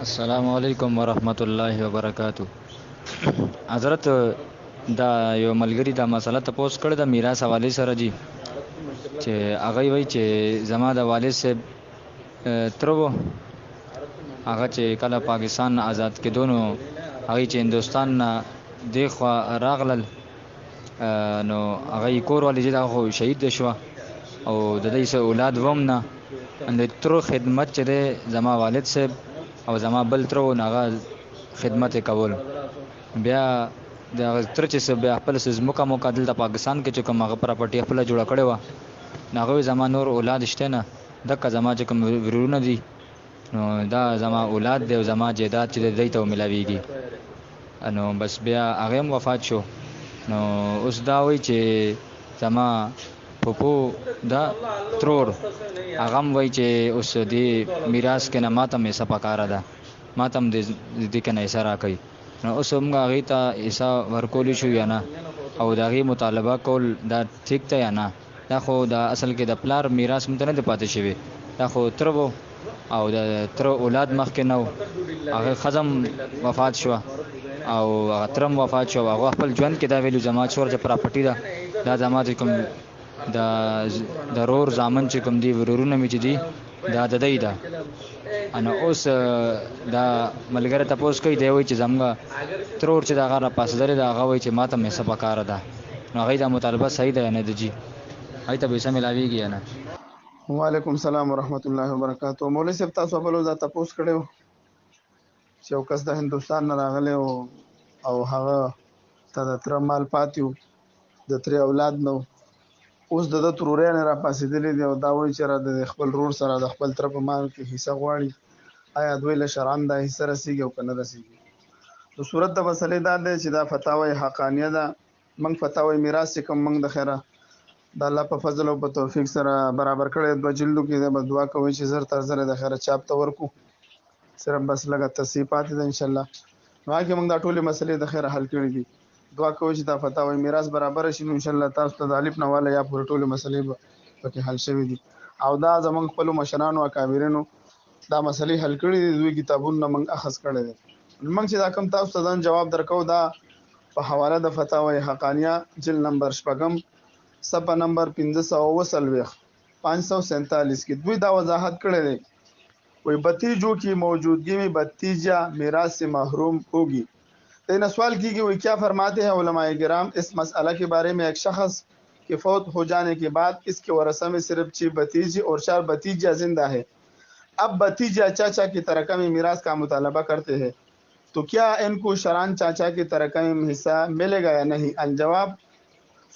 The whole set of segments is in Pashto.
السلام علیکم ورحمت الله وبرکاتو. حضرت دا یو ملګری دا مسله تپوس کړی د میراث حواله سره جی چې هغه وایي چې زما د والد صاحب ترو هغه چې کله پاکستان آزاد کېدو نو هغه چې هندوستان نه دی خو راغلل نو هغه کور والي دا خو شهید شو او د دې سه اولاد ووم نه اند تر خدمت چې زما والد صاحب او زما بل تر ناغه خدمت کول بیا د تر چې بیا خپل سزمکه موقع د پاکستان کې چې کوم هغه پراپرټي خپل جوړ کړي و ناغه زما نور اولاد شته نه دغه زما چې کوم ورونه دي نو دا زما اولاد دی او زما جیدات چې دوی ته ملاويږي انو بس بیا هغه وفات شو نو اوس دا وایي چې زما پوپو دا ترور هغه وایي چې اوس دی میراث کې نه ماته مې سپکاره ده ماته دې کې نه سره کوي نو اوس موږ هغه ته ایسا ورکول شو یا نه او داغي مطالبه کول دا ٹھیک ته یا نه دا خو دا اصل کې د پلار میراث مونږ نه پاتې شوی دا خو ترو او د تر اولاد مخکې نو هغه خزم وفات شو او ترم وفات شو هغه خپل ژوند کې دا ویلو زما څور چې پراپرټي دا زما کوم دا ضرور ځامن چې کوم دی ورورونه می چې دی دا د دی دا انا اوس دا ملګری تاسو کوي دی وای چې زمغه ترور چې دا غره پاس درې دا غوي چې ماته مې سبا کار ده نو غي دا مطالبه صحیح ده نه دی جی ایته به سم ملاویږي نه. وعلیکم السلام ورحمت الله وبرکاتو. مولوی صاحب تاسو په لور دا تاسو کړو چې یو کس د هندستان نه راغلی او هغه ته د تر مال پاتیو د تر اولاد نو اوس د ترورې نه را پاسېدلې دی او دا وایي چې را د خپل رور سره د خپل تر په مال کې حصہ غواړي آیا دوی له شرعاً دا حصہ رسیږي او کنه رسیږي. نو صورت د مسلې دا دی چې دا فتاوی حقانیه ده موږ فتاوی میراث کوم موږ د خیره د الله په فضل او په توفیق سره برابر کړی دوه جلدو کې د دعا کوي چې زر تر زر د خیره چاپ ته ورکو صرف بس لګه تصحیحات ده ان شاء الله نو هغه موږ دا ټولې مسلې د خیره حل کړې دي دعا کوي چې دا فتاوی میراث برابر شي ان شاء الله تاسو ته د الف نه والا یا پر ټولې مسلې پکې حل شوي دي او دا زمونږ خپل مشرانو او کابرینو دا مسلې حل کړې دي دوی کتابونه موږ اخذ کړی دي موږ چې دا کوم تاسو ته جواب درکو دا په حواله د فتاوی حقانیه جلد نمبر 8 صفحه نمبر 547 کې دوی دا وضاحت کړی دی وही भतीजों की मौजूदगी में भतीजा मीराथ से महरूम होगी. तेना सवाल की कि क्या फरमाते हैं उलमाए किराम इस मसला के बारे में एक शख्स के फौत हो जाने के बाद इसके वरसा में सिर्फ 6 भतीजे और 4 भतीजा जिंदा है. अब भतीजा चाचा की तरका में मीराथ का मुतालबा करते हैं तो क्या इनको शरान चाचा की तरका में हिस्सा मिलेगा या नहीं. अलजवाब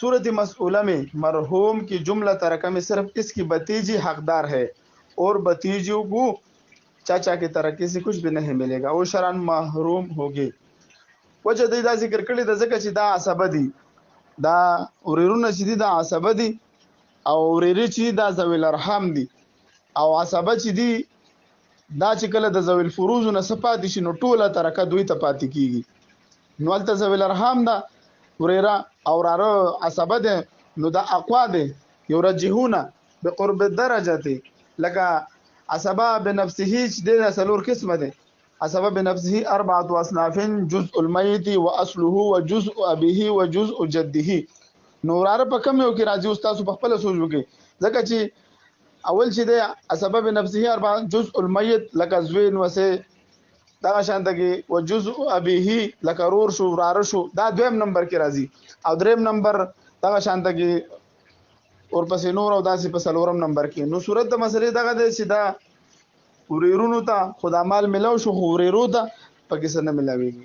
सूरत मसऊला में मरहूम की जुमला तरका में सिर्फ इसकी भतीजी हकदार है और भतीजों को चाचा की तरक्की से कुछ भी नहीं मिलेगा वो शरान महरूम होगी. वजह دا ذکر کړی د ځکه چې دا عصبه دي دا وريرونه چې دي دا عصبه دي او وريري چې دا ذویل ارحام دي او عصبه چې دي دا چې کله د ذویل فروز نه صفات شي نو ټوله ترکه دوی ته پاتې کیږي نو ولته ذویل ارحام دا وريرا او راره عصبه ده نو دا اقوا ده یرجحونه بقرب الدرجه لکه عصبه بنفسه چې د سلور قسمه ده عصبه بنفسه 4 اصناف جزء الميت واصله وجزء ابيه وجزء جده. نوراره په کوم یو کې راځي استاد په خپل سوچ وکي ځکه چې اول چې د عصبه بنفسه 4 جزء الميت لکه زوین وسه دا شانتګي وجزء ابيه لکه رور شو راره شو دا دویم نمبر کې راځي او دریم نمبر دا شانتګي اور پسې نور او داسې په سلورم نمبر کې. نو صورت د مسلې دغه دی چې دا وريرونو ته خدا مال ملو شو خو وريرو ته پکې څه نه ملاويږي.